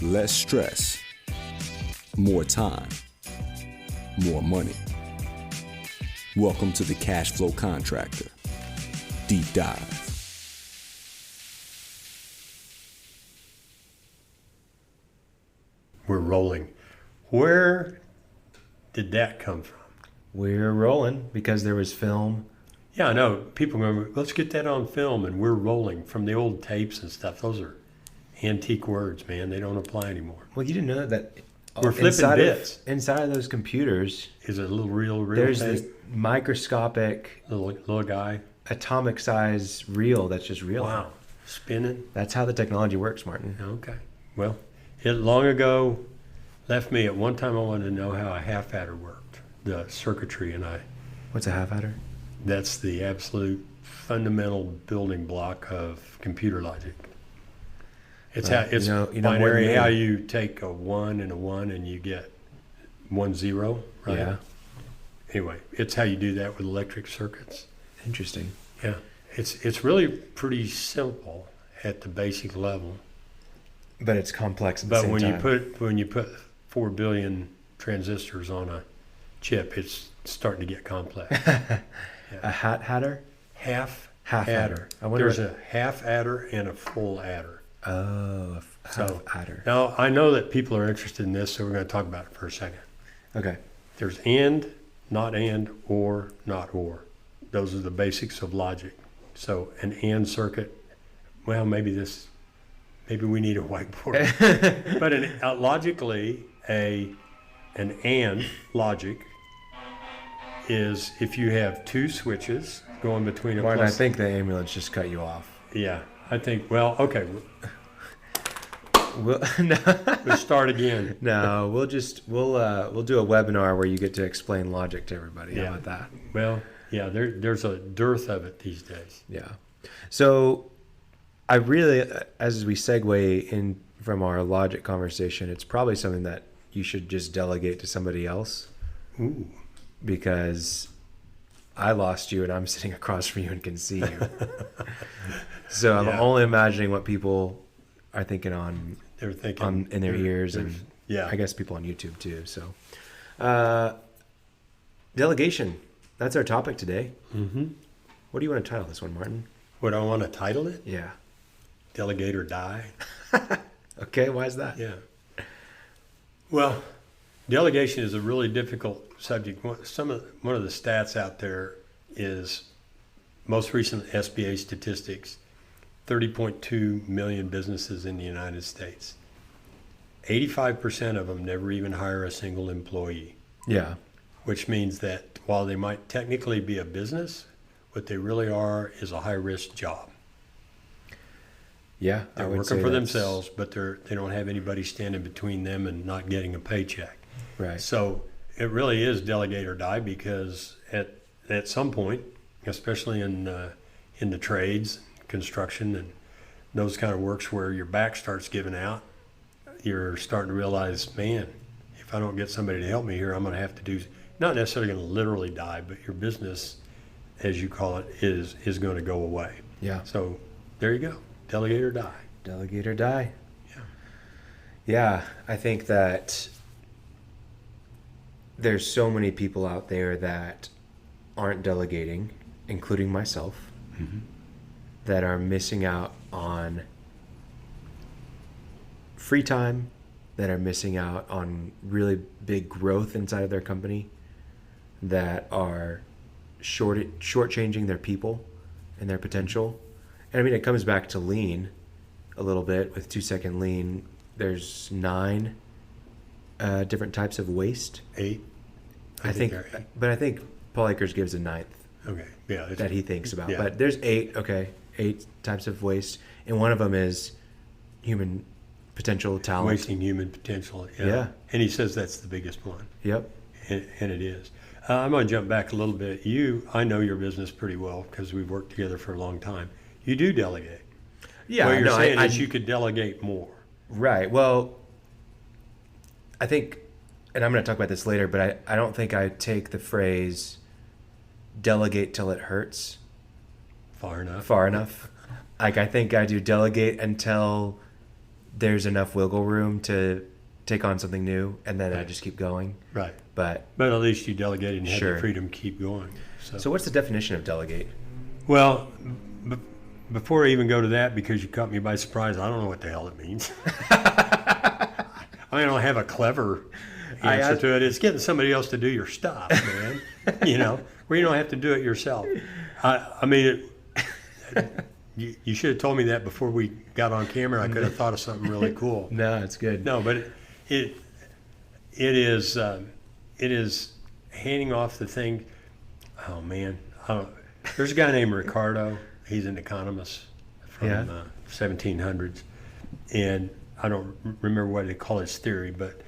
less stress, more time, more money. Welcome to the Cash Flow Contractor Deep Dive. We're rolling. Where did that come from? We're rolling because there was film. Yeah, I know. People go, let's get that on film, and we're rolling from the old tapes and stuff. Those are antique words, man. They don't apply anymore. Well, you didn't know that We're flipping bits. Inside of those computers, Is it a little real there's tape? this microscopic, Little guy. atomic size reel that's just real. Wow. Spinning. That's how the technology works, Martin. Okay. Well, it long ago left me. At one time, I wanted to know how a half adder worked, the circuitry, and What's a half adder? that's the absolute fundamental building block of computer logic. It's Well, how it's you know more binary. than me. How you take a 1 and a 1 and you get 1 0, right? Yeah. Anyway, it's how you do that with electric circuits. Interesting. Yeah, it's really pretty simple at the basic level. But it's complex at the But same when time. you put 4 billion transistors on a chip, it's starting to get complex. A hat adder? Half Half adder. I wonder There's what- a half adder and a full adder. Oh, a So- half adder. Now, I know that people are interested in this, so we're going to talk about it for a second. Okay. There's and, or, not or. Those are the basics of logic. So an and circuit, well, maybe we need a whiteboard. But logically, an and logic is if you have two switches going between a Martin, I plus. think the ambulance just cut you off. Yeah, I think, well, okay, We'll, no, let's start again. no, we'll do a webinar where you get to explain logic to everybody. Yeah. How about that? Well, yeah, there's a dearth of it these days. Yeah. So I really, as we segue in from our logic conversation, it's probably something that you should just delegate to somebody else Ooh. because I lost you and I'm sitting across from you and can see you. So I'm Yeah. only imagining what people are thinking on They're thinking in their ears and yeah. I guess people on YouTube too. So delegation, that's our topic today. Mm-hmm. What do you want to title this one, Martin? Would I want to title it? Yeah. Delegate or Die? Okay, why is that? Yeah. Well, delegation is a really difficult subject. One of the stats out there is most recent SBA statistics, 30.2 million businesses in the United States. 85% of them never even hire a single employee, Yeah. which means that while they might technically be a business, what they really are is a high-risk job. Yeah. They're working for themselves, but they don't have anybody standing between them and not getting a paycheck. Right. So it really is delegate or die because at some point, especially in the trades, construction, and those kind of works where your back starts giving out, you're starting to realize, man, if I don't get somebody to help me here, I'm going to have to do, not necessarily going to literally die, but your business, as you call it, is going to go away. Yeah. So there you go. Delegate or die. Delegate or die. Yeah. Yeah. I think that there's so many people out there that aren't delegating, including myself, Mm-hmm. that are missing out on free time, that are missing out on really big growth inside of their company, that are shortchanging their people and their potential. And I mean, it comes back to lean a little bit with 2-second lean. There's 9 different types of waste. 8. I think, there are 8. but I think Paul Akers gives a 9th Okay. Yeah. that he thinks about. Yeah. But there's 8 types of waste, and one of them is human potential talent. Wasting human potential. Yeah. And he says that's the biggest one, Yep. and it is. I'm going to jump back a little bit. I know your business pretty well because we've worked together for a long time. You do delegate. Yeah. What you're no, saying I, is you could delegate more. right. Well, I think, and I'm going to talk about this later, but I don't think I take the phrase delegate till it hurts Far enough. far enough. Like, I think I do delegate until there's enough wiggle room to take on something new, and then I Right. just keep going. Right. But But at least you delegate and have Sure. the freedom to keep going. so what's the definition of delegate? Well, b- before I even go to that, because you caught me by surprise, I don't know what the hell it means. I don't have a clever answer to it. It's getting somebody else to do your stuff, man. Where you don't have to do it yourself. I mean, you should have told me that before we got on camera. I could have thought of something really cool. No, it's good. No, but it is handing off the thing. Oh man, there's a guy named Ricardo. He's an economist from Yeah. 1700s, and I don't remember what they call his theory, but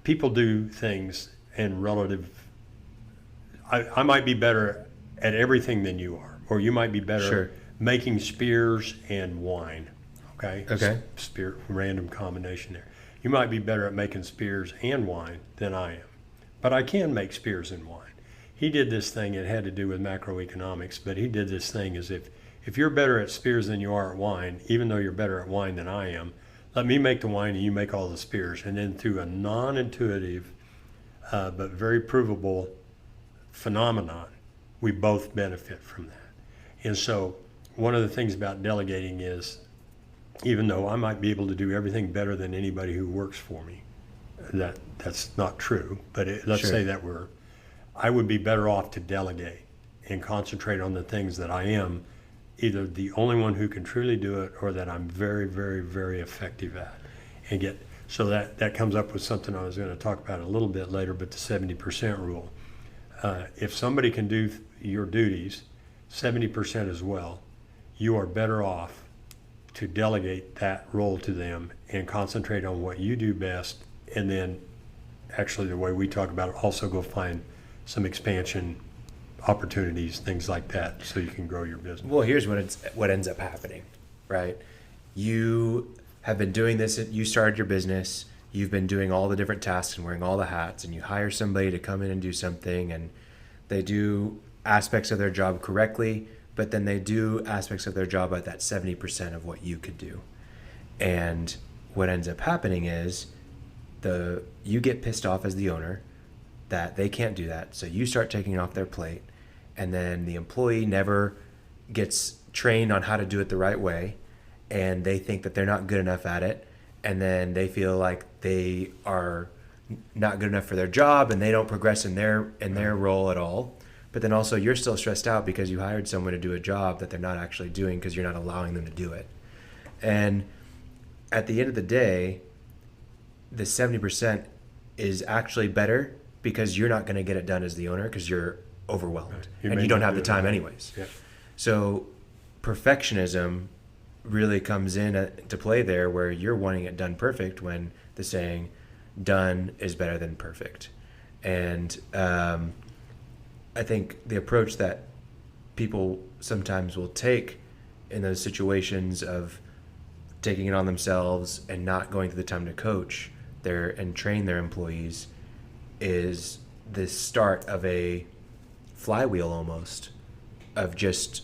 people do things in relative. I might be better at everything than you are, or you might be better Sure. making spears and wine. Okay. Okay. Spear, random combination there. You might be better at making spears and wine than I am, but I can make spears and wine. He did this thing. It had to do with macroeconomics, but he did this thing as if you're better at spears than you are at wine, even though you're better at wine than I am, let me make the wine and you make all the spears. And then through a non-intuitive but very provable phenomenon, we both benefit from that. And so one of the things about delegating is, even though I might be able to do everything better than anybody who works for me, that's not true, but let's Sure. say that I would be better off to delegate and concentrate on the things that I am either the only one who can truly do it or that I'm very, very, very effective at. So that comes up with something I was going to talk about a little bit later, but the 70% rule. If somebody can do your duties 70% as well, you are better off to delegate that role to them and concentrate on what you do best, and then actually the way we talk about it, also go find some expansion opportunities, things like that, so you can grow your business. Well, here's what ends up happening, right? You have been doing this. You started your business. You've been doing all the different tasks and wearing all the hats, and you hire somebody to come in and do something, and they do aspects of their job correctly, but then they do aspects of their job at that 70% of what you could do. And what ends up happening is you get pissed off as the owner that they can't do that, so you start taking it off their plate, and then the employee never gets trained on how to do it the right way, and they think that they're not good enough at it, and then they feel like they are not good enough for their job, and they don't progress in their role at all. But then also you're still stressed out because you hired someone to do a job that they're not actually doing because you're not allowing them to do it. And at the end of the day, the 70% is actually better because you're not going to get it done as the owner because you're overwhelmed and you don't have the time anyways. Yeah. So perfectionism really comes in to play there, where you're wanting it done perfect when the saying done is better than perfect. And I think the approach that people sometimes will take in those situations of taking it on themselves and not going through the time to coach and train their employees is the start of a flywheel almost of just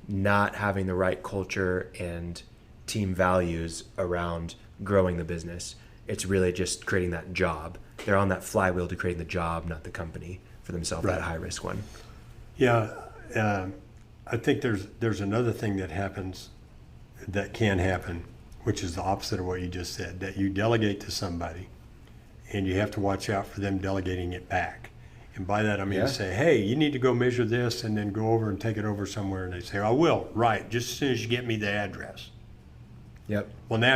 not having the right culture and team values around growing the business. It's really just creating that job. They're on that flywheel to creating the job, not the company for themselves, Right. that high risk one. Yeah, I think there's another thing that can happen, which is the opposite of what you just said, that you delegate to somebody and you have to watch out for them delegating it back. And by that I mean Yeah. say, hey, you need to go measure this and then go over and take it over somewhere, and they say, I will, right, just as soon as you get me the address. Yep. Well, now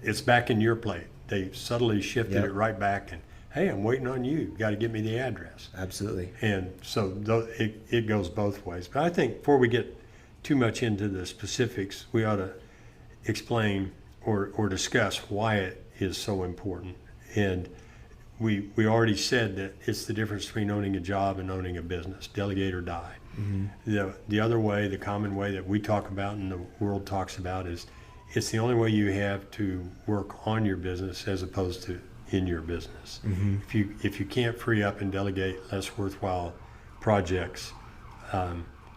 it's back in your plate. They subtly shifted Yep. it right back, and hey, I'm waiting on you. You got to get me the address. Absolutely. And so it goes both ways. But I think before we get too much into the specifics, we ought to explain or discuss why it is so important. And we already said that it's the difference between owning a job and owning a business, delegate or die. Mm-hmm. The other way, the common way that we talk about and the world talks about is it's the only way you have to work on your business as opposed to in your business. Mm-hmm. If you can't free up and delegate less worthwhile projects,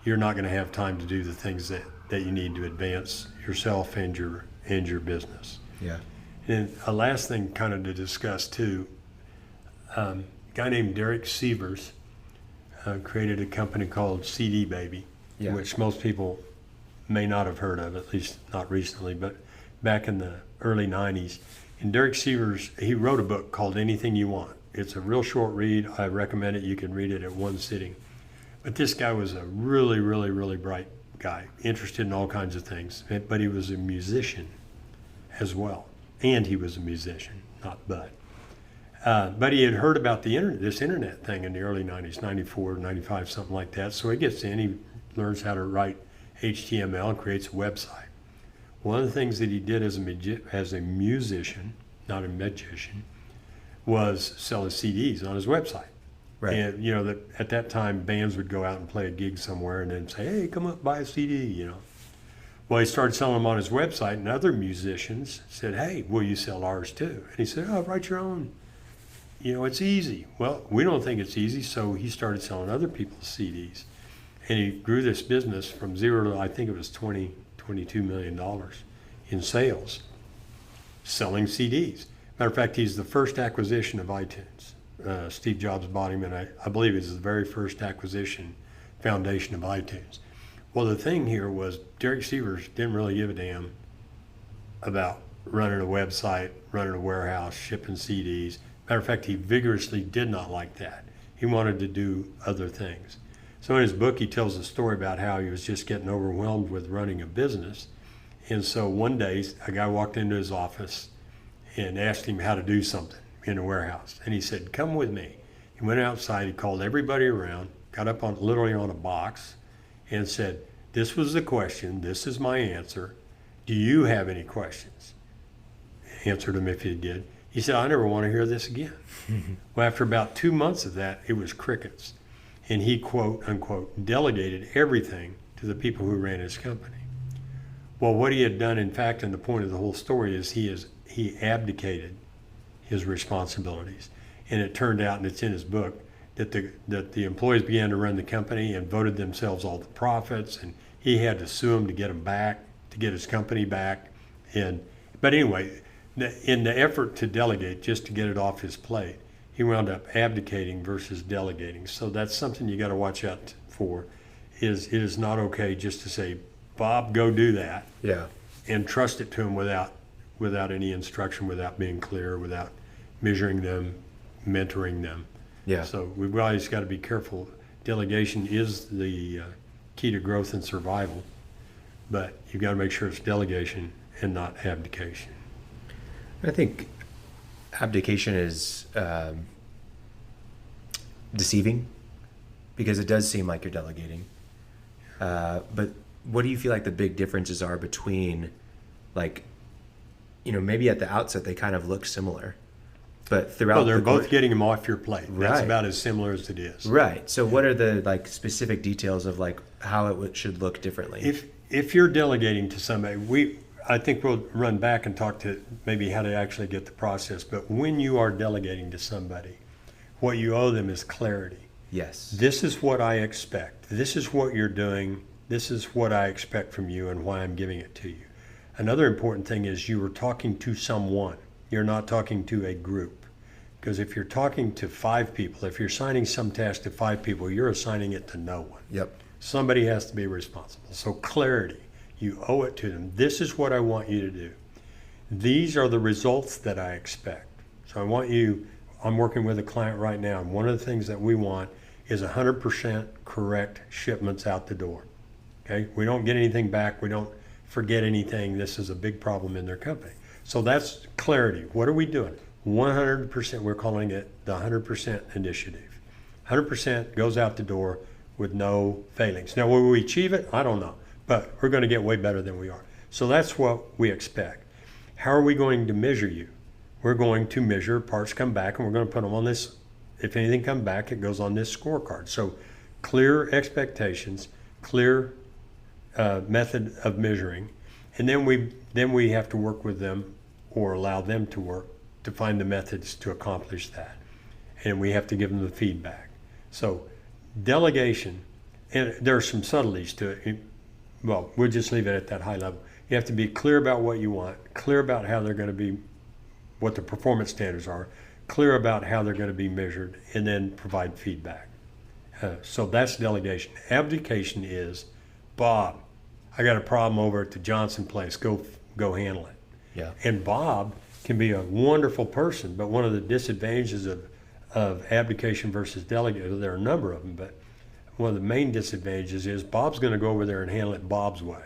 you're not going to have time to do the things that you need to advance yourself and your business. Yeah. And a last thing kind of to discuss too, a guy named Derek Sievers created a company called CD Baby, Yeah. which most people may not have heard of, at least not recently, but back in the early 90s. And Derek Sievers, he wrote a book called Anything You Want. It's a real short read. I recommend it. You can read it at one sitting. But this guy was a really, really, really bright guy, interested in all kinds of things. But he was a musician as well. And he was a musician, not but. But he had heard about the internet, this internet thing in the early 90s, 94, 95, something like that. So he gets in, he learns how to write HTML and creates a website. One of the things that he did as a musician, not a magician, was sell his CDs on his website. Right. And, that at that time, bands would go out and play a gig somewhere and then say, hey, come up, buy a CD, Well, he started selling them on his website, and other musicians said, hey, will you sell ours too? And he said, oh, write your own. It's easy. Well, we don't think it's easy, so he started selling other people's CDs. And he grew this business from zero to, I think it was $22 million in sales, selling CDs. Matter of fact, he's the first acquisition of iTunes. Steve Jobs bought him, and I believe it's the very first foundation of iTunes. Well, the thing here was Derek Sievers didn't really give a damn about running a website, running a warehouse, shipping CDs. Matter of fact, he vigorously did not like that. He wanted to do other things. So in his book, he tells a story about how he was just getting overwhelmed with running a business. And so one day, a guy walked into his office and asked him how to do something in a warehouse. And he said, come with me. He went outside, he called everybody around, got up literally on a box and said, this was the question, this is my answer. Do you have any questions? Answered him if he did. He said, I never want to hear this again. Well, after about 2 months of that, it was crickets. And he, quote unquote, delegated everything to the people who ran his company. Well, what he had done, in fact, and the point of the whole story is he abdicated his responsibilities. And it turned out, and it's in his book, that the employees began to run the company and voted themselves all the profits, and he had to sue them to get them back, to get his company back. But anyway, in the effort to delegate, just to get it off his plate, he wound up abdicating versus delegating. So that's something you got to watch out for. It is not okay just to say, Bob, go do that. Yeah. And trust it to him without any instruction, without being clear, without measuring them, mentoring them. Yeah. So we've always got to be careful. Delegation is the key to growth and survival, but you've got to make sure it's delegation and not abdication. I think abdication is deceiving because it does seem like you're delegating. But what do you feel like the big differences are between, maybe at the outset they kind of look similar, but throughout they're both getting them off your plate. Right. That's about as similar as it is. Right. So what are the specific details of how it should look differently? If you're delegating to somebody, I think we'll run back and talk to maybe how to actually get the process. But when you are delegating to somebody, what you owe them is clarity. Yes. This is what I expect. This is what you're doing. This is what I expect from you and why I'm giving it to you. Another important thing is you are talking to someone. You're not talking to a group. Because if you're talking to 5 people, if you're assigning some task to 5 people, you're assigning it to no one. Yep. Somebody has to be responsible. So clarity. You owe it to them. This is what I want you to do. These are the results that I expect. So I'm working with a client right now, and one of the things that we want is 100% correct shipments out the door. Okay? We don't get anything back. We don't forget anything. This is a big problem in their company. So that's clarity. What are we doing? 100%, we're calling it the 100% initiative. 100% goes out the door with no failings. Now, will we achieve it? I don't know. But we're going to get way better than we are. So that's what we expect. How are we going to measure you? We're going to measure parts come back, and we're going to put them on this. If anything come back, it goes on this scorecard. So clear expectations, clear method of measuring, and then we have to work with them or allow them to work to find the methods to accomplish that. And we have to give them the feedback. So delegation, and there are some subtleties to it. well, we'll just leave it at that high level. You have to be clear about what you want, clear about how they're going to be, what the performance standards are, clear about how they're going to be measured, and then provide feedback. So that's delegation. Abdication is, Bob, I got a problem over at the Johnson place. Go handle it. Yeah. And Bob can be a wonderful person, but one of the disadvantages of abdication versus delegate, there are a number of them, but one of the main disadvantages is Bob's going to go over there and handle it Bob's way.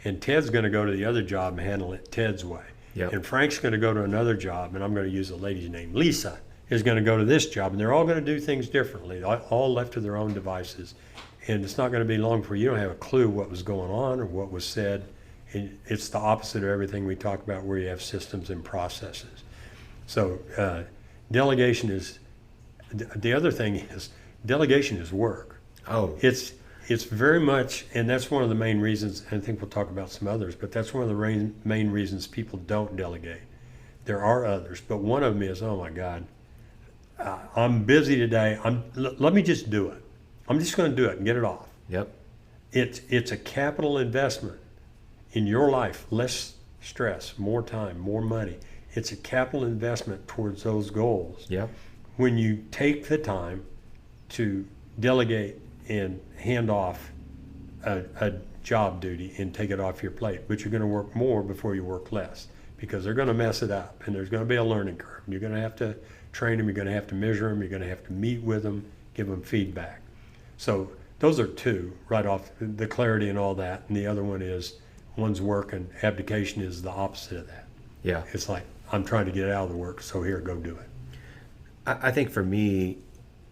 And Ted's going to go to the other job and handle it Ted's way. Yep. And Frank's going to go to another job, and I'm going to use a lady's name, Lisa, is going to go to this job, and they're all going to do things differently, all left to their own devices. And it's not going to be long before you don't have a clue what was going on or what was said. And it's the opposite of everything we talk about where you have systems and processes. So delegation is, the other thing is, delegation is work. Oh. It's very much, and that's one of the main reasons, and I think we'll talk about some others, but that's one of the main reasons people don't delegate. There are others, but one of them is, oh my God, I'm busy today. Let me just do it. I'm just going to do it and get it off. Yep. It's a capital investment in your life, less stress, more time, more money. It's a capital investment towards those goals. Yep. When you take the time to delegate and hand off a job duty and take it off your plate, but you're going to work more before you work less, because they're going to mess it up and there's going to be a learning curve. You're going to have to train them, you're going to have to measure them, you're going to have to meet with them, give them feedback. So those are two right off, the clarity and all that. And the other one is, one's work, and abdication is the opposite of that. Yeah. It's like, I'm trying to get out of the work, so here, go do it. I think for me,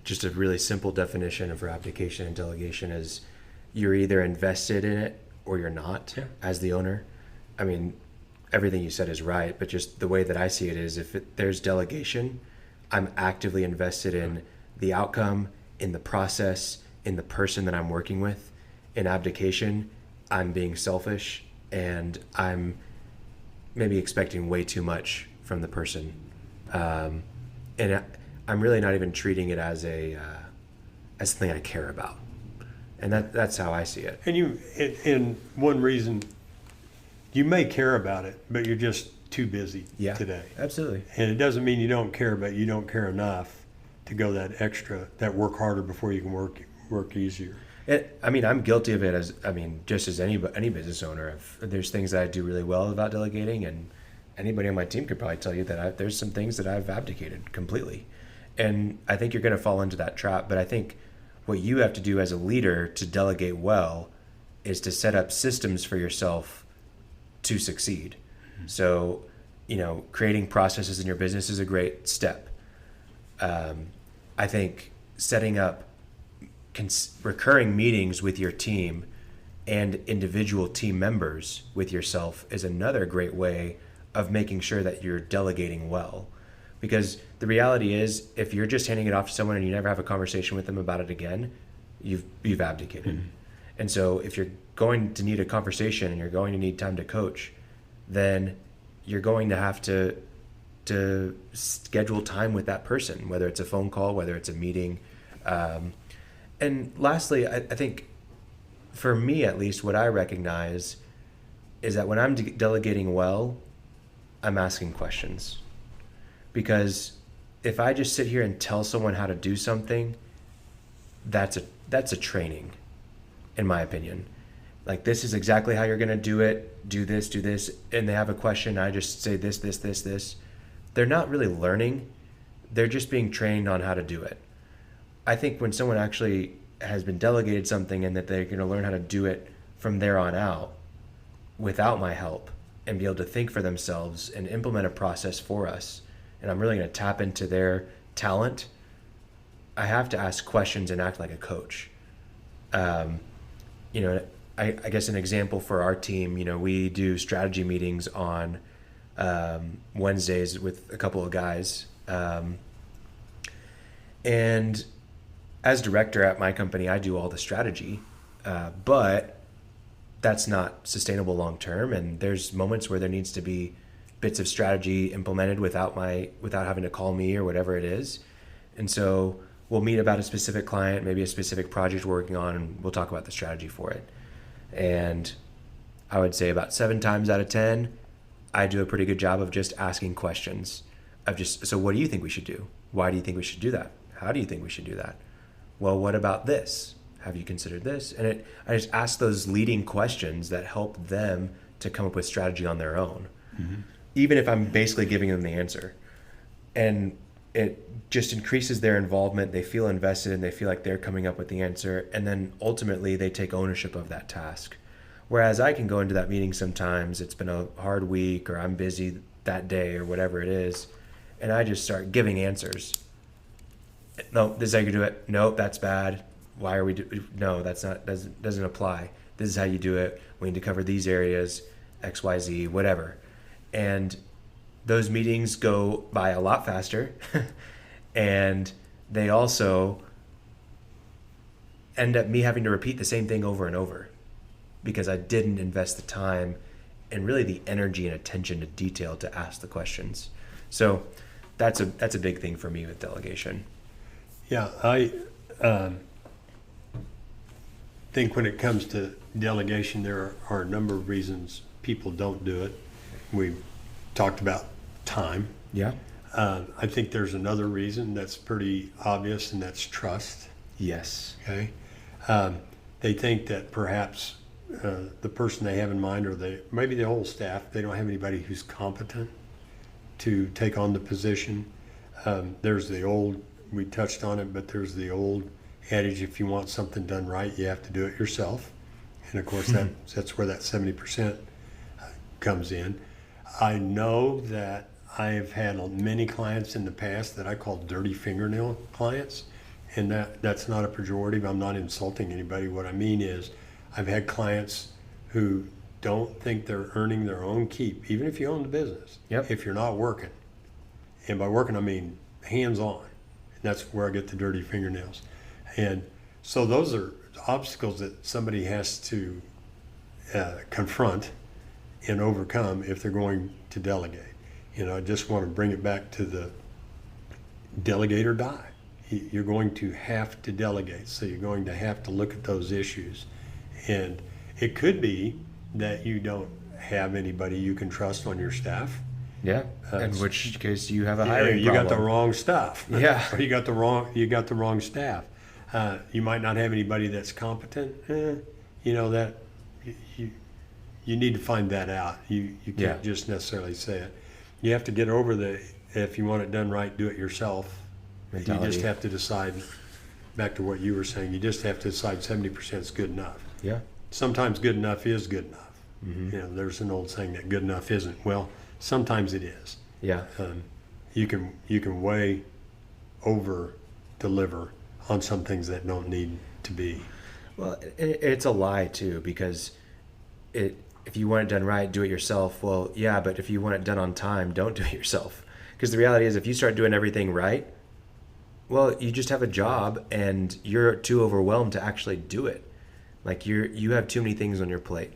just a really simple definition of abdication and delegation is you're either invested in it or you're not. Yeah. As the owner. I mean, everything you said is right, but just the way that I see it is there's delegation, I'm actively invested in the outcome, in the process, in the person that I'm working with. In abdication, I'm being selfish and I'm maybe expecting way too much from the person. And I'm really not even treating it as as something I care about. And that's how I see it. And one reason, you may care about it, but you're just too busy today. Absolutely. And it doesn't mean you don't care, but you don't care enough to go that work harder before you can work easier. I'm guilty of it just as any business owner. There's things that I do really well about delegating, and anybody on my team could probably tell you that there's some things that I've abdicated completely. And I think you're going to fall into that trap. But I think what you have to do as a leader to delegate well is to set up systems for yourself to succeed. Mm-hmm. So, creating processes in your business is a great step. I think setting up recurring meetings with your team and individual team members with yourself is another great way of making sure that you're delegating well. Because the reality is, if you're just handing it off to someone and you never have a conversation with them about it again, you've abdicated. Mm-hmm. And so if you're going to need a conversation and you're going to need time to coach, then you're going to have to schedule time with that person, whether it's a phone call, whether it's a meeting. And lastly, I think for me, at least, what I recognize is that when I'm delegating well, I'm asking questions. Because if I just sit here and tell someone how to do something, that's a training, in my opinion. Like, this is exactly how you're going to do it. Do this, and they have a question. I just say this. They're not really learning. They're just being trained on how to do it. I think when someone actually has been delegated something and that they're going to learn how to do it from there on out without my help and be able to think for themselves and implement a process for us, and I'm really going to tap into their talent, I have to ask questions and act like a coach. I guess an example for our team, we do strategy meetings on Wednesdays with a couple of guys. And as director at my company, I do all the strategy, but that's not sustainable long term. And there's moments where there needs to be bits of strategy implemented without having to call me or whatever it is. And so we'll meet about a specific client, maybe a specific project we're working on, and we'll talk about the strategy for it. And I would say about 7 times out of 10, I do a pretty good job of just asking questions. So what do you think we should do? Why do you think we should do that? How do you think we should do that? Well, what about this? Have you considered this? And I just ask those leading questions that help them to come up with strategy on their own, even if I'm basically giving them the answer. And it just increases their involvement. They feel invested and they feel like they're coming up with the answer. And then ultimately they take ownership of that task. Whereas I can go into that meeting sometimes, it's been a hard week or I'm busy that day or whatever it is, and I just start giving answers. No, this is how you do it. No, that's bad. Why are we no, that's not, doesn't apply. This is how you do it. We need to cover these areas, X, Y, Z, whatever. And those meetings go by a lot faster. And they also end up me having to repeat the same thing over and over because I didn't invest the time and really the energy and attention to detail to ask the questions. So that's a big thing for me with delegation. Yeah, I think when it comes to delegation, there are a number of reasons people don't do it. We've talked about time. Yeah. I think there's another reason that's pretty obvious, and that's trust. Yes. Okay. They think that perhaps the person they have in mind, or maybe the whole staff, they don't have anybody who's competent to take on the position. There's the old, we touched on it, but there's the old adage, if you want something done right, you have to do it yourself. And of course, that's where that 70% comes in. I know that I've had many clients in the past that I call dirty fingernail clients, and that's not a pejorative. I'm not insulting anybody. What I mean is I've had clients who don't think they're earning their own keep, even if you own the business, if you're not working. And by working, I mean hands-on. And that's where I get the dirty fingernails. And so those are obstacles that somebody has to confront and overcome if they're going to delegate. I just want to bring it back to the delegate or die. You're going to have to delegate, so you're going to have to look at those issues. And it could be that you don't have anybody you can trust on your staff. Yeah. In which case you have a hiring you problem. got the wrong stuff. Yeah. Or you got the wrong staff. You might not have anybody that's competent. That you need to find that out. You can't just necessarily say it. You have to get over if you want it done right, do it yourself. Mentality. You just have to decide, back to what you were saying, you just have to decide 70% is good enough. Yeah. Sometimes good enough is good enough. Mm-hmm. There's an old saying that good enough isn't. Well, sometimes it is. Yeah. You can way over deliver on some things that don't need to be. Well, it's a lie too, because if you want it done right, do it yourself. Well, yeah, but if you want it done on time, don't do it yourself. Because the reality is, if you start doing everything right, well, you just have a job and you're too overwhelmed to actually do it. Like you have too many things on your plate.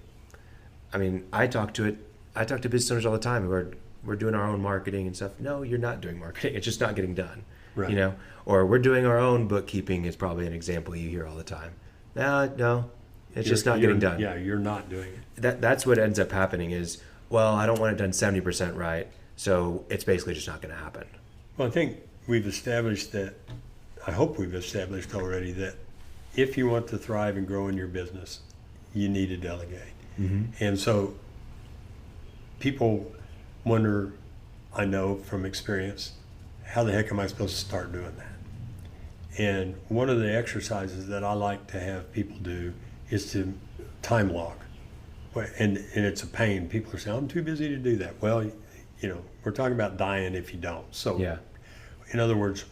I mean, I talk to business owners all the time who we're doing our own marketing and stuff. No, you're not doing marketing. It's just not getting done. Right. Or we're doing our own bookkeeping is probably an example you hear all the time. No, it's just not getting done. Yeah, you're not doing it. That's what ends up happening is, well, I don't want it done 70% right, so it's basically just not going to happen. Well, I think we've established that, I hope we've established already, that if you want to thrive and grow in your business, you need to delegate. Mm-hmm. And so people wonder, I know from experience, how the heck am I supposed to start doing that? And one of the exercises that I like to have people do is to time log. And it's a pain. People are saying, I'm too busy to do that. Well, we're talking about dying if you don't. So yeah. In other words,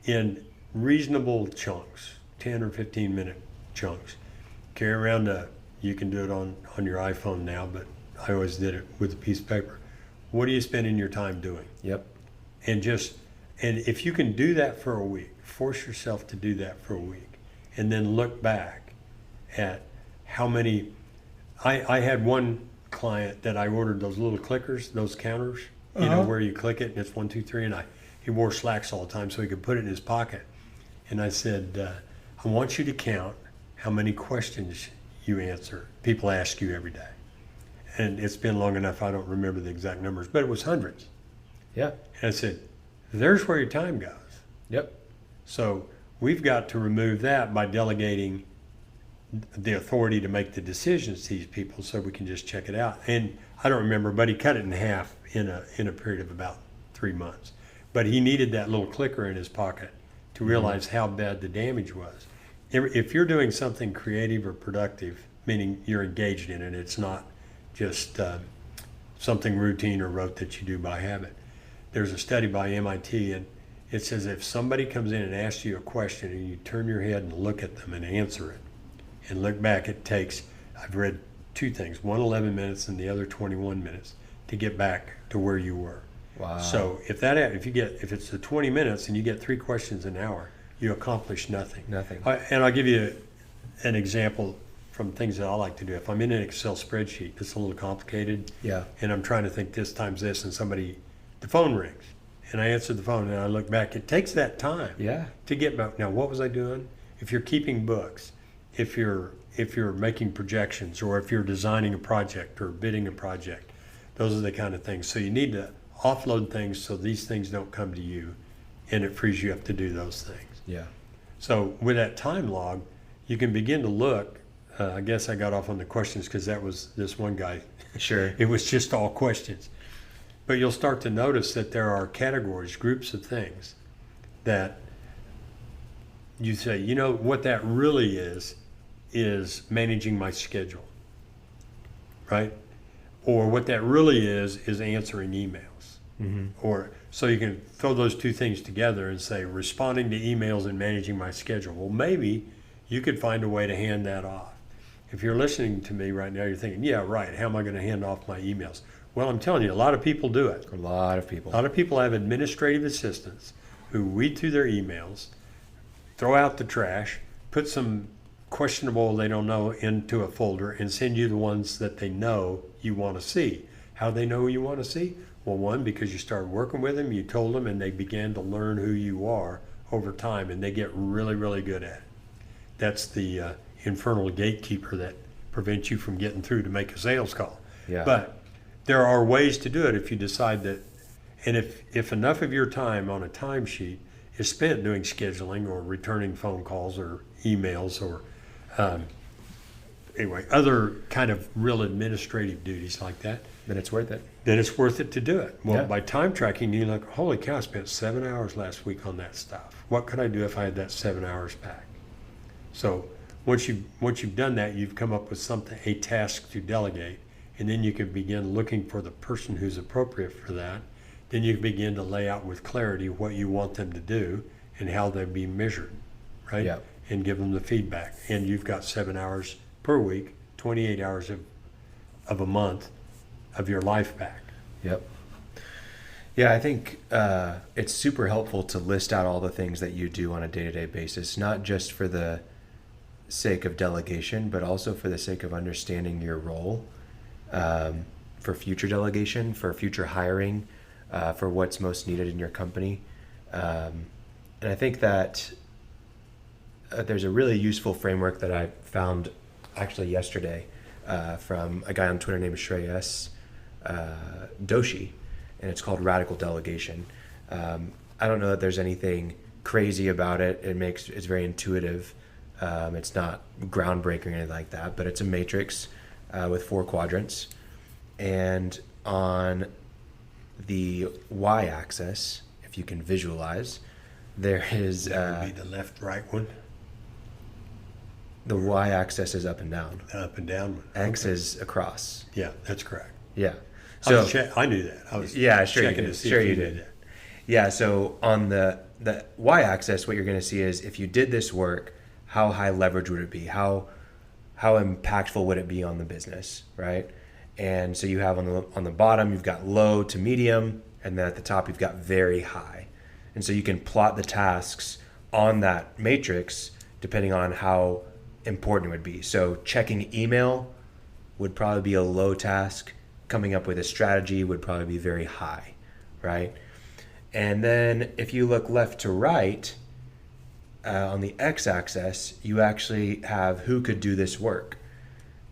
in reasonable chunks, 10 or 15 minute chunks, carry around you can do it on your iPhone now, but I always did it with a piece of paper. What are you spending your time doing? Yep. And if you can do that for a week, force yourself to do that for a week, and then look back at how many. I had one client that I ordered those little clickers, those counters, where you click it and it's 1, 2, 3, and he wore slacks all the time so he could put it in his pocket. And I said, I want you to count how many questions you answer, people ask you every day. And it's been long enough, I don't remember the exact numbers, but it was hundreds. Yeah. And I said, there's where your time goes. Yep. So we've got to remove that by delegating the authority to make the decisions to these people so we can just check it out. And I don't remember, but he cut it in half in a period of about 3 months. But he needed that little clicker in his pocket to realize how bad the damage was. If you're doing something creative or productive, meaning you're engaged in it, it's not just something routine or rote that you do by habit. There's a study by MIT, and it says if somebody comes in and asks you a question and you turn your head and look at them and answer it, and look back, it takes, I've read 2 things, one 11 minutes and the other 21 minutes to get back to where you were. Wow. So if it's the 20 minutes and you get 3 questions an hour, you accomplish nothing. Nothing. And I'll give you an example from things that I like to do. If I'm in an Excel spreadsheet that's a little complicated, Yeah. and I'm trying to think this times this, and the phone rings, and I answer the phone and I look back, it takes that time Yeah. to get back. Now, what was I doing? If you're keeping books, if you're making projections, or if you're designing a project or bidding a project, those are the kind of things. So you need to offload things so these things don't come to you, and it frees you up to do those things. Yeah. So with that time log, you can begin to look. I guess I got off on the questions because that was this one guy. Sure. It was just all questions. But you'll start to notice that there are categories, groups of things that you say, you know, what that really is managing my schedule, right? Or what that really is answering emails. Mm-hmm. Or so you can throw those 2 things together and say responding to emails and managing my schedule. Well, maybe you could find a way to hand that off. If you're listening to me right now, you're thinking, yeah, right, how am I going to hand off my emails? Well, I'm telling you, a lot of people do it. A lot of people. A lot of people have administrative assistants who read through their emails, throw out the trash, put some questionable they don't know into a folder, and send you the ones that they know you want to see. How do they know who you want to see? Well, one, because you started working with them, you told them, and they began to learn who you are over time, and they get really, really good at it. That's the infernal gatekeeper that prevents you from getting through to make a sales call. Yeah. But there are ways to do it if you decide that, and if enough of your time on a timesheet is spent doing scheduling or returning phone calls or emails or anyway, other kind of real administrative duties like that, Then it's worth it. then it's worth it to do it. Well, Yeah. by time tracking, you look, holy cow, I spent 7 hours last week on that stuff. What could I do if I had that 7 hours back? So once you've done that, you've come up with a task to delegate, and then you can begin looking for the person who's appropriate for that. Then you can begin to lay out with clarity what you want them to do and how they'll be measured, right? Yeah. And give them the feedback. And you've got 7 hours per week, 28 hours of a month of your life back. Yep. Yeah, I think it's super helpful to list out all the things that you do on a day-to-day basis, not just for the sake of delegation, but also for the sake of understanding your role, for future delegation, for future hiring, for what's most needed in your company. And I think that there's a really useful framework that I found actually yesterday from a guy on Twitter named Shreyas Doshi, and it's called Radical Delegation. I don't know that there's anything crazy about it. It's very intuitive. It's not groundbreaking or anything like that, but it's a matrix with 4 quadrants. And on the y-axis, if you can visualize, there is That would be the left-right one, the y-axis is up and down. up and down one. X is across. Yeah, that's correct. Yeah. I knew that. I was Yeah, sure you checking did. to see Sure if you knew did. that. Yeah, so on the y-axis, what you're going to see is if you did this work, how high leverage would it be? How impactful would it be on the business, right? And so you have on the bottom, you've got low to medium, and then at the top, you've got very high. And so you can plot the tasks on that matrix depending on how important it would be. So checking email would probably be a low task. Coming up with a strategy would probably be very high, right? And then if you look left to right, on the x-axis, you actually have who could do this work.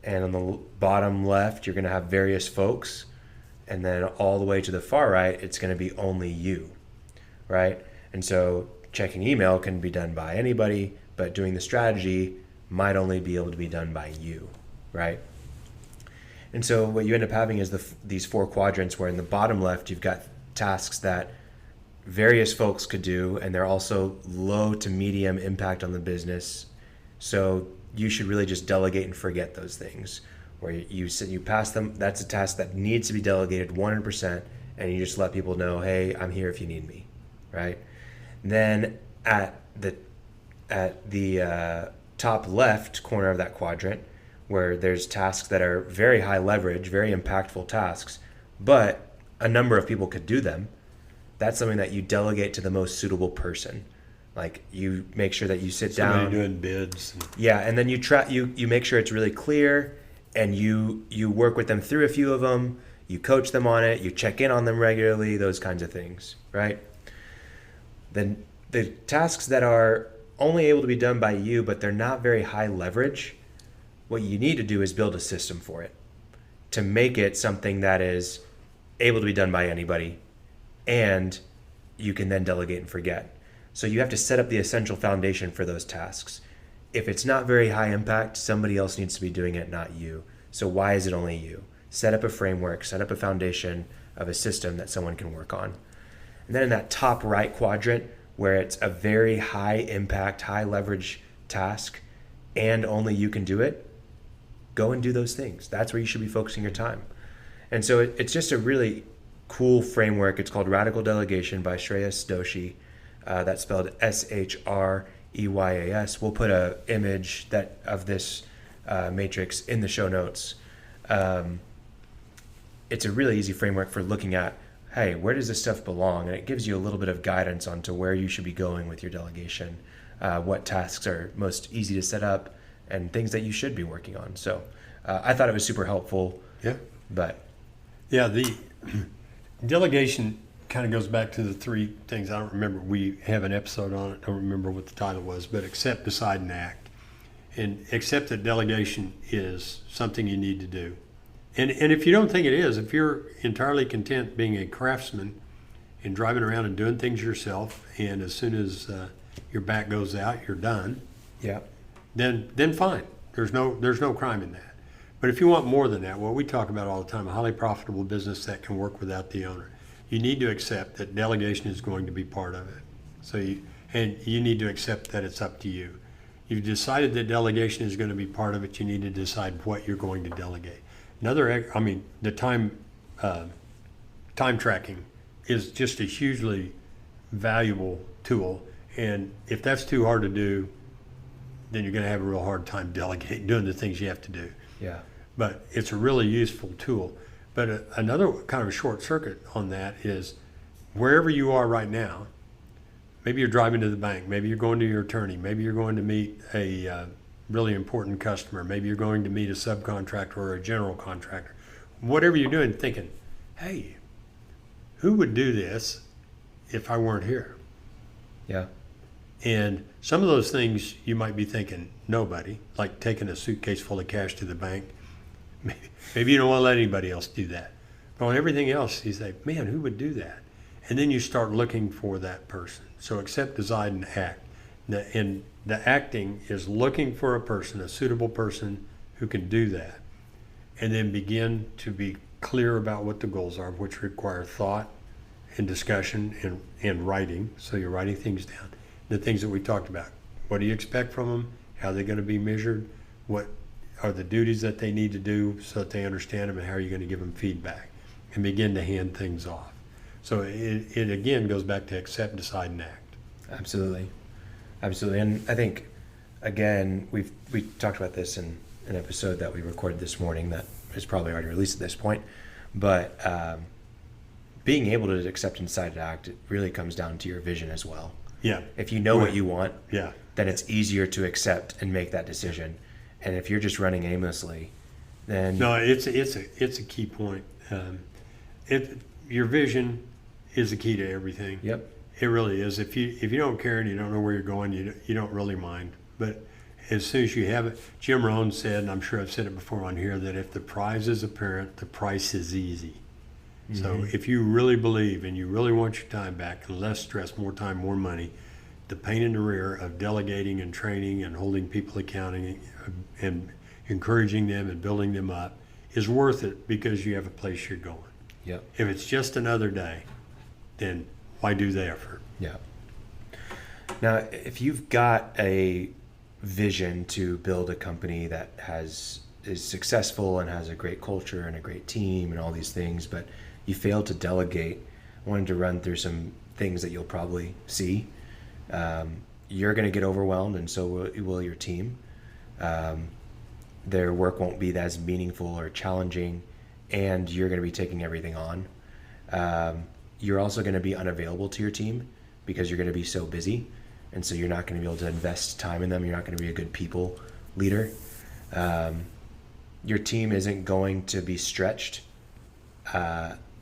And on the bottom left, you're going to have various folks. And then all the way to the far right, it's going to be only you, right? And so checking email can be done by anybody, but doing the strategy might only be able to be done by you, right? And so what you end up having is these 4 quadrants where in the bottom left, you've got tasks that various folks could do, and they're also low to medium impact on the business. So you should really just delegate and forget those things. Where you pass them, that's a task that needs to be delegated 100%, and you just let people know, hey, I'm here if you need me, right? Then at the top left corner of that quadrant, where there's tasks that are very high leverage, very impactful tasks, but a number of people could do them, that's something that you delegate to the most suitable person. Like you make sure that you sit Somebody down. doing bids. Yeah, and then you make sure it's really clear, and you work with them through a few of them, you coach them on it, you check in on them regularly, those kinds of things, right? Then the tasks that are only able to be done by you, but they're not very high leverage, what you need to do is build a system for it to make it something that is able to be done by anybody, and you can then delegate and forget. So you have to set up the essential foundation for those tasks. If it's not very high impact, somebody else needs to be doing it, not you. So why is it only you? Set up a framework, set up a foundation of a system that someone can work on. And then in that top right quadrant, where it's a very high impact, high leverage task, and only you can do it, go and do those things. That's where you should be focusing your time. And so it's just a really cool framework. It's called Radical Delegation by Shreyas Doshi. That's spelled Shreyas. We'll put an image of this matrix in the show notes. It's a really easy framework for looking at, hey, where does this stuff belong? And it gives you a little bit of guidance onto where you should be going with your delegation, what tasks are most easy to set up, and things that you should be working on. So I thought it was super helpful. Yeah. But yeah, the delegation kind of goes back to the 3 things. I don't remember. We have an episode on it. I don't remember what the title was, but accept, decide, and act. And accept that delegation is something you need to do. And if you don't think it is, if you're entirely content being a craftsman and driving around and doing things yourself, and as soon as your back goes out, you're done. Yeah. Then fine. There's no crime in that. But if you want more than that, what we talk about all the time, a highly profitable business that can work without the owner, you need to accept that delegation is going to be part of it. So you need to accept that it's up to you. You've decided that delegation is going to be part of it. You need to decide what you're going to delegate. The time tracking is just a hugely valuable tool. And if that's too hard to do, then you're going to have a real hard time delegating, doing the things you have to do. Yeah. But it's a really useful tool. But another kind of a short circuit on that is wherever you are right now, maybe you're driving to the bank, maybe you're going to your attorney, maybe you're going to meet a really important customer, maybe you're going to meet a subcontractor or a general contractor. Whatever you're doing, thinking, hey, who would do this if I weren't here? Yeah. And some of those things you might be thinking, nobody, like taking a suitcase full of cash to the bank. Maybe you don't want to let anybody else do that. But on everything else, you say, man, who would do that? And then you start looking for that person. So accept, decide, and act. And the acting is looking for a person, a suitable person who can do that. And then begin to be clear about what the goals are, which require thought and discussion and writing. So you're writing things down. The things that we talked about. What do you expect from them? How are they going to be measured? What are the duties that they need to do so that they understand them, and how are you going to give them feedback? And begin to hand things off. So it again goes back to accept, decide, and act. Absolutely. And I think, again, we talked about this in an episode that we recorded this morning that is probably already released at this point. But being able to accept and decide and act, it really comes down to your vision as well. Yeah. If you know what you want, yeah, then it's easier to accept and make that decision. And if you're just running aimlessly, then no, it's a key point. Your vision is the key to everything. Yep. It really is. If you don't care and you don't know where you're going, you don't really mind. But as soon as you have it, Jim Rohn said, and I'm sure I've said it before on here, that if the prize is apparent, the price is easy. So if you really believe and you really want your time back, and less stress, more time, more money, the pain in the rear of delegating and training and holding people accounting and encouraging them and building them up is worth it because you have a place you're going. Yep. If it's just another day, then why do the effort? Yeah. Now, if you've got a vision to build a company that is successful and has a great culture and a great team and all these things, but you fail to delegate, I wanted to run through some things that you'll probably see. You're going to get overwhelmed, and so will your team. Their work won't be as meaningful or challenging, and you're going to be taking everything on. You're also going to be unavailable to your team because you're going to be so busy, and so you're not going to be able to invest time in them. You're not going to be a good people leader. Your team isn't going to be stretched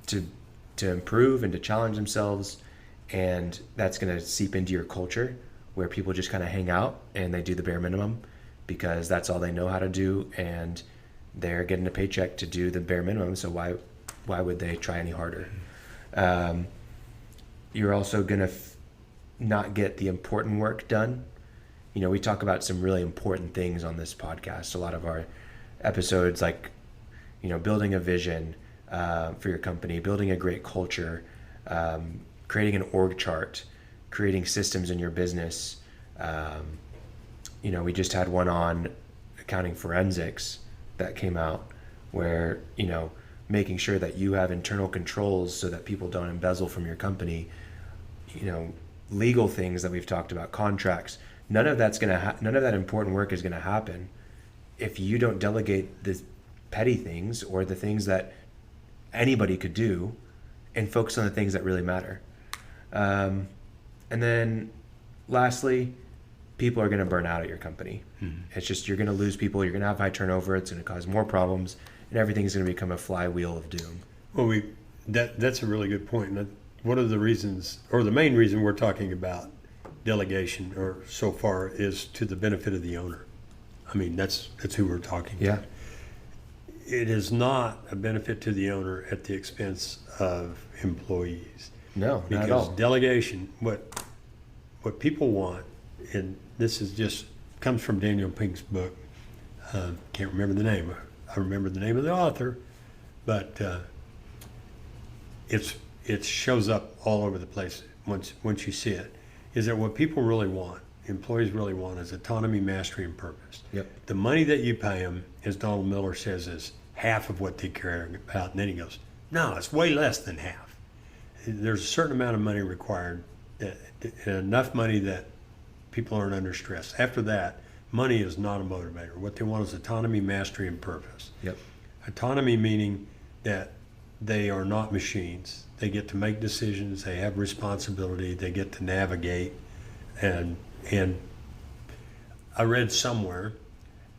to improve and to challenge themselves, and that's going to seep into your culture where people just kind of hang out and they do the bare minimum because that's all they know how to do, and they're getting a paycheck to do the bare minimum, so why would they try any harder? You're also going to not get the important work done. You know, we talk about some really important things on this podcast. A lot of our episodes, like, you know, building a vision for your company, building a great culture, creating an org chart, creating systems in your business. You know, we just had one on accounting forensics that came out where, you know, making sure that you have internal controls so that people don't embezzle from your company, you know, legal things that we've talked about, contracts. None of that important work is going to happen if you don't delegate the petty things or the things that anybody could do and focus on the things that really matter. And then lastly, people are going to burn out at your company. It's just, you're going to lose people. You're going to have high turnover. It's going to cause more problems, and everything's going to become a flywheel of doom. Well, that's a really good point. And one of the reasons, or the main reason we're talking about delegation, or so far, is to the benefit of the owner. I mean, that's who we're talking Yeah. to. It is not a benefit to the owner at the expense of employees. No, not at Because all. delegation, what people want, and this is just comes from Daniel Pink's book. Can't remember the name. I remember the name of the author, but it shows up all over the place once you see it. Is that what people really want? Employees really want is autonomy, mastery, and purpose. Yep. The money that you pay them, as Donald Miller says, is half of what they care about. And then he goes, no, it's way less than half. There's a certain amount of money required, enough money that people aren't under stress. After that, money is not a motivator. What they want is autonomy, mastery, and purpose. Yep. Autonomy meaning that they are not machines. They get to make decisions. They have responsibility. They get to navigate. And I read somewhere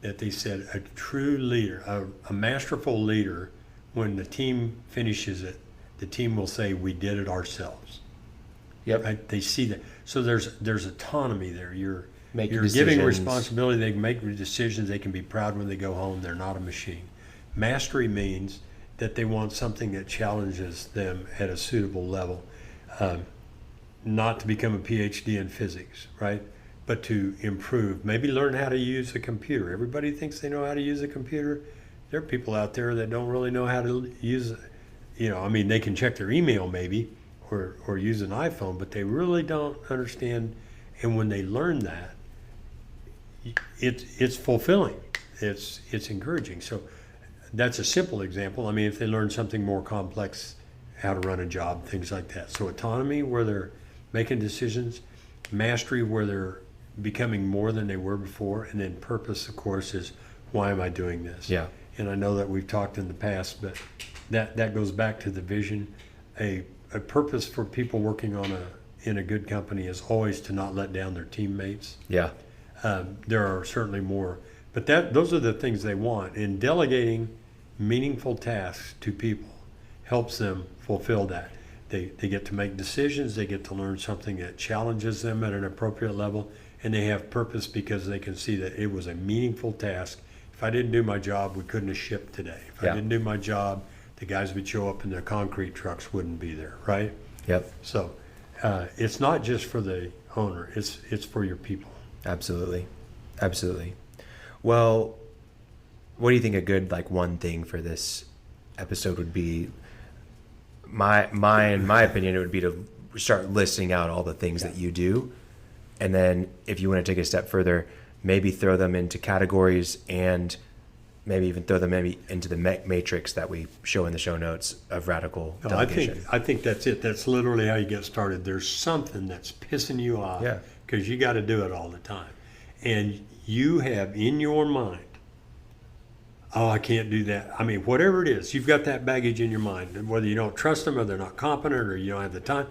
that they said a true leader, a masterful leader, when the team finishes it, the team will say, we did it ourselves. Yep. Right? They see that. So there's autonomy there. You're giving decisions. responsibility. They can make decisions. They can be proud when they go home. They're not a machine. Mastery means that they want something that challenges them at a suitable level. Not to become a PhD in physics, right? But to improve, maybe learn how to use a computer. Everybody thinks they know how to use a computer. There are people out there that don't really know how to use, they can check their email maybe or use an iPhone, but they really don't understand. And when they learn that, it's fulfilling. It's encouraging. So that's a simple example. I mean, if they learn something more complex, how to run a job, things like that. So autonomy, where they're making decisions, mastery, where they're becoming more than they were before, and then purpose, of course, is why am I doing this? Yeah. And I know that we've talked in the past, but that goes back to the vision. A purpose for people working in a good company is always to not let down their teammates. Yeah. There are certainly more, but those are the things they want. And delegating meaningful tasks to people helps them fulfill that. They get to make decisions. They get to learn something that challenges them at an appropriate level, and they have purpose because they can see that it was a meaningful task. If I didn't do my job, we couldn't have shipped today. If I didn't do my job, the guys would show up and their concrete trucks wouldn't be there, right? Yep. So it's not just for the owner, it's for your people. Absolutely. Absolutely. Well, what do you think a good one thing for this episode would be? In my opinion, it would be to start listing out all the things that you do. And then if you want to take a step further, maybe throw them into categories and maybe even throw them into the matrix that we show in the show notes of radical delegation. I think that's it. That's literally how you get started. There's something that's pissing you off because you got to do it all the time. And you have in your mind, oh, I can't do that. I mean, whatever it is, you've got that baggage in your mind, whether you don't trust them or they're not competent or you don't have the time.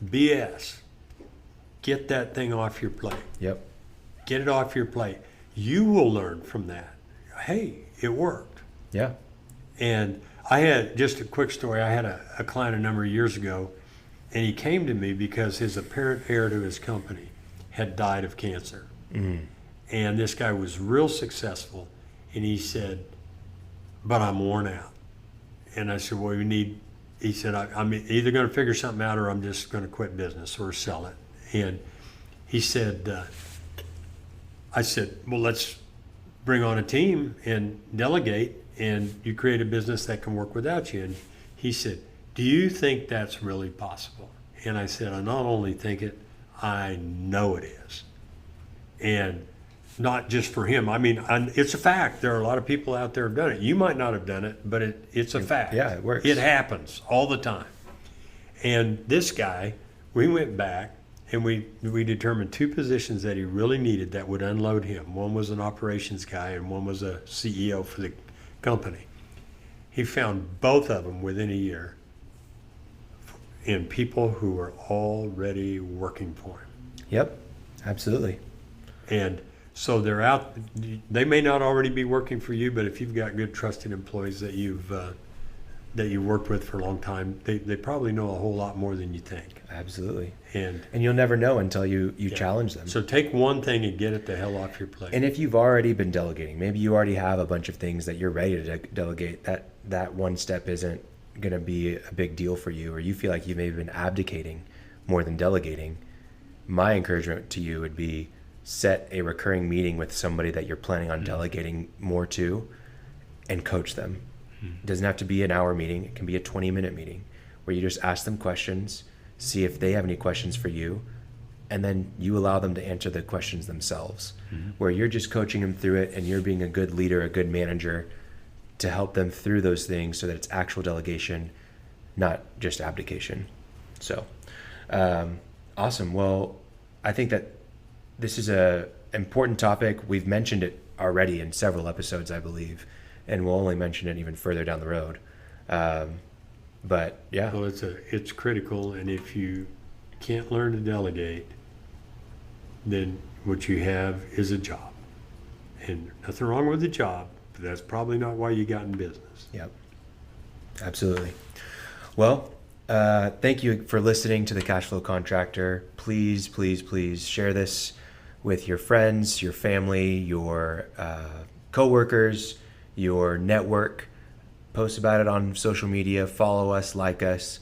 BS. Get that thing off your plate. Yep. Get it off your plate. You will learn from that. Hey, it worked. Yeah. And I had just a quick story. I had a client a number of years ago, and he came to me because his apparent heir to his company had died of cancer. And this guy was real successful, and he said, but I'm worn out. And I said, well, he said, I'm either going to figure something out or I'm just going to quit business or sell it. And he said, I said, well, let's bring on a team and delegate, and you create a business that can work without you. And he said, do you think that's really possible? And I said, I not only think it, I know it is. And not just for him. I mean, it's a fact. There are a lot of people out there who have done it. You might not have done it, but it's a fact. Yeah, it works. It happens all the time. And this guy, we went back and we determined 2 positions that he really needed that would unload him. One was an operations guy and one was a CEO for the company. He found both of them within a year in people who were already working for him. Yep, absolutely. And so they're out. They may not already be working for you, but if you've got good, trusted employees that you've worked with for a long time, they probably know a whole lot more than you think. Absolutely. And you'll never know until you challenge them. So take one thing and get it the hell off your plate. And if you've already been delegating, maybe you already have a bunch of things that you're ready to delegate, that one step isn't going to be a big deal for you, or you feel like you've maybe been abdicating more than delegating, my encouragement to you would be set a recurring meeting with somebody that you're planning on delegating more to and coach them. It doesn't have to be an hour meeting. It can be a 20-minute meeting where you just ask them questions, see if they have any questions for you, and then you allow them to answer the questions themselves, where you're just coaching them through it and you're being a good leader, a good manager to help them through those things so that it's actual delegation, not just abdication. So, awesome. Well, I think that this is a important topic. We've mentioned it already in several episodes, I believe, and we'll only mention it even further down the road. But yeah. Well, it's critical, and if you can't learn to delegate, then what you have is a job. And nothing wrong with the job, but that's probably not why you got in business. Yep. Absolutely. Well, thank you for listening to the Cashflow Contractor. Please, please, please share this with your friends, your family, your coworkers, your network. Post about it on social media. Follow us, like us.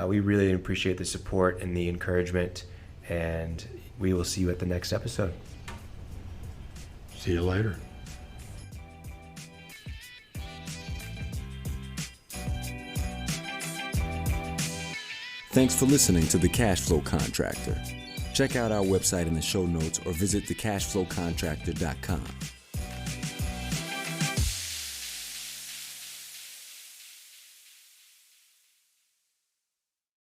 We really appreciate the support and the encouragement, and we will see you at the next episode. See you later. Thanks for listening to The Cashflow Contractor. Check out our website in the show notes or visit thecashflowcontractor.com.